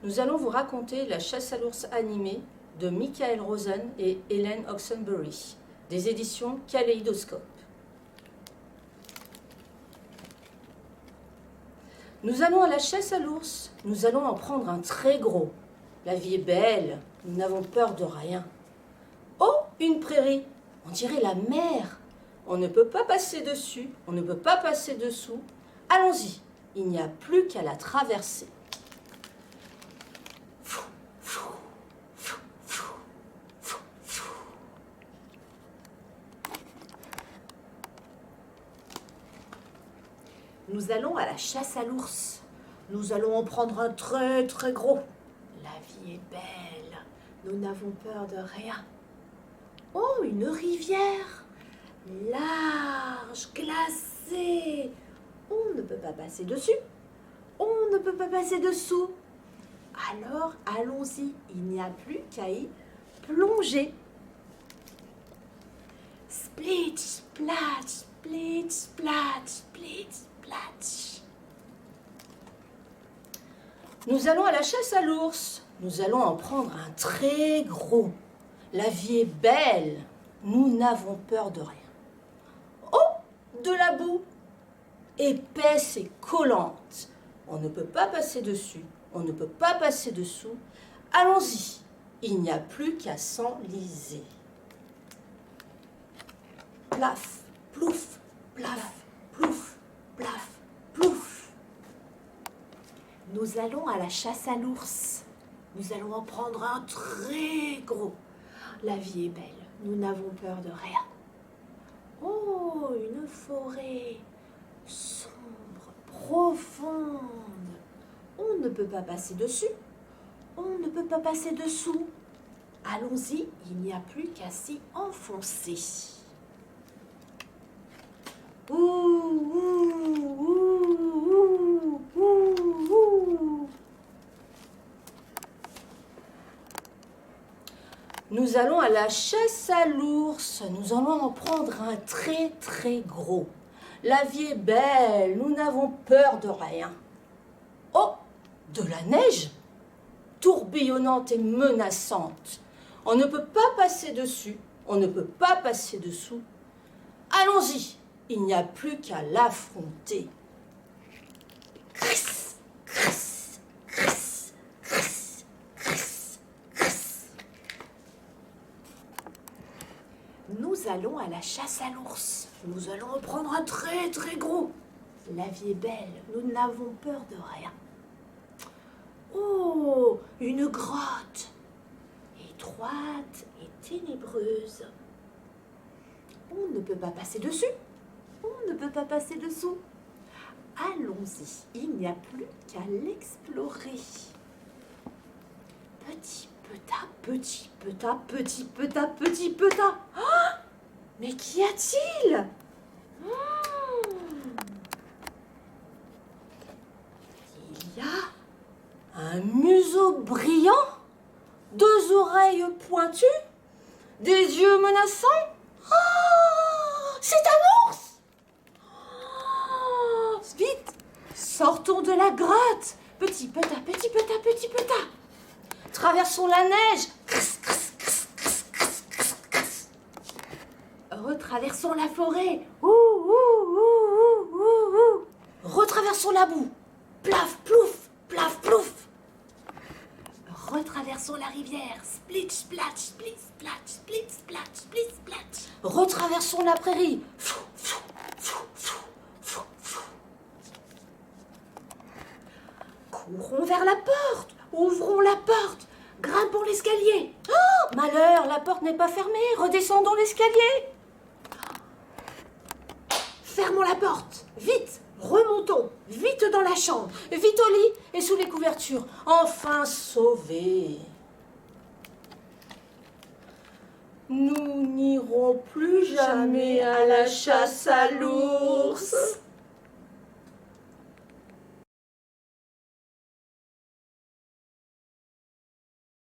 Nous allons vous raconter La chasse à l'ours animée de Michael Rosen et Hélène Oxenbury, des éditions Kaléidoscope. Nous allons à la chasse à l'ours, nous allons en prendre un très gros. La vie est belle, nous n'avons peur de rien. Oh, une prairie, on dirait la mer. On ne peut pas passer dessus, on ne peut pas passer dessous. Allons-y, il n'y a plus qu'à la traverser. Nous allons à la chasse à l'ours. Nous allons en prendre un très très gros. La vie est belle. Nous n'avons peur de rien. Oh, une rivière. Large, glacée. On ne peut pas passer dessus. On ne peut pas passer dessous. Alors, allons-y. Il n'y a plus qu'à y plonger. Split, splat, split, splat, split, splat. Nous allons à la chasse à l'ours. Nous allons en prendre un très gros. La vie est belle. Nous n'avons peur de rien. Oh, de la boue. Épaisse et collante. On ne peut pas passer dessus. On ne peut pas passer dessous. Allons-y. Il n'y a plus qu'à s'enliser. Plaf, plouf, plaf, plouf, plaf, plouf. Nous allons à la chasse à l'ours. Nous allons en prendre un très gros. La vie est belle. Nous n'avons peur de rien. Oh, une forêt sombre, profonde. On ne peut pas passer dessus. On ne peut pas passer dessous. Allons-y, il n'y a plus qu'à s'y enfoncer. Ouh, ouh, ouh, ouh, ouh, ouh. Nous allons à la chasse à l'ours. Nous allons en prendre un très très gros. La vie est belle. Nous n'avons peur de rien. Oh, de la neige, tourbillonnante et menaçante. On ne peut pas passer dessus. On ne peut pas passer dessous. Allons-y. Il n'y a plus qu'à l'affronter. Criss, criss, criss, criss, criss, criss. Nous allons à la chasse à l'ours. Nous allons en prendre un très très gros. La vie est belle, nous n'avons peur de rien. Oh, une grotte, étroite et ténébreuse. On ne peut pas passer dessus. On ne peut pas passer dessous. Allons-y, il n'y a plus qu'à l'explorer. Petit peta, petit peta, petit peta, petit peta. Ah, mais qu'y a-t-il? Il y a un museau brillant, deux oreilles pointues, des yeux menaçants. Oh, c'est un ours! Oh, vite, sortons de la grotte. Petit peta, petit peta, petit peta. Traversons la neige. Criss, criss, criss, criss, criss, criss, criss. Retraversons la forêt. Ouh, ouh, ouh, ouh, ouh, ouh. Retraversons la boue. Plaf, plouf, plaf, plouf. Retraversons la rivière. Split, splat, split, splat, split, splat, split, splat. Retraversons la prairie. Fou, fou, fou, fou, fou, fou. Courons vers la porte. Ouvrons la porte. Grimpons l'escalier. Oh, malheur, la porte n'est pas fermée. Redescendons l'escalier. Fermons la porte. Vite, remontons. Vite dans la chambre. Vite au lit et sous les couvertures. Enfin sauvés. Nous n'irons plus jamais à la chasse à l'ours.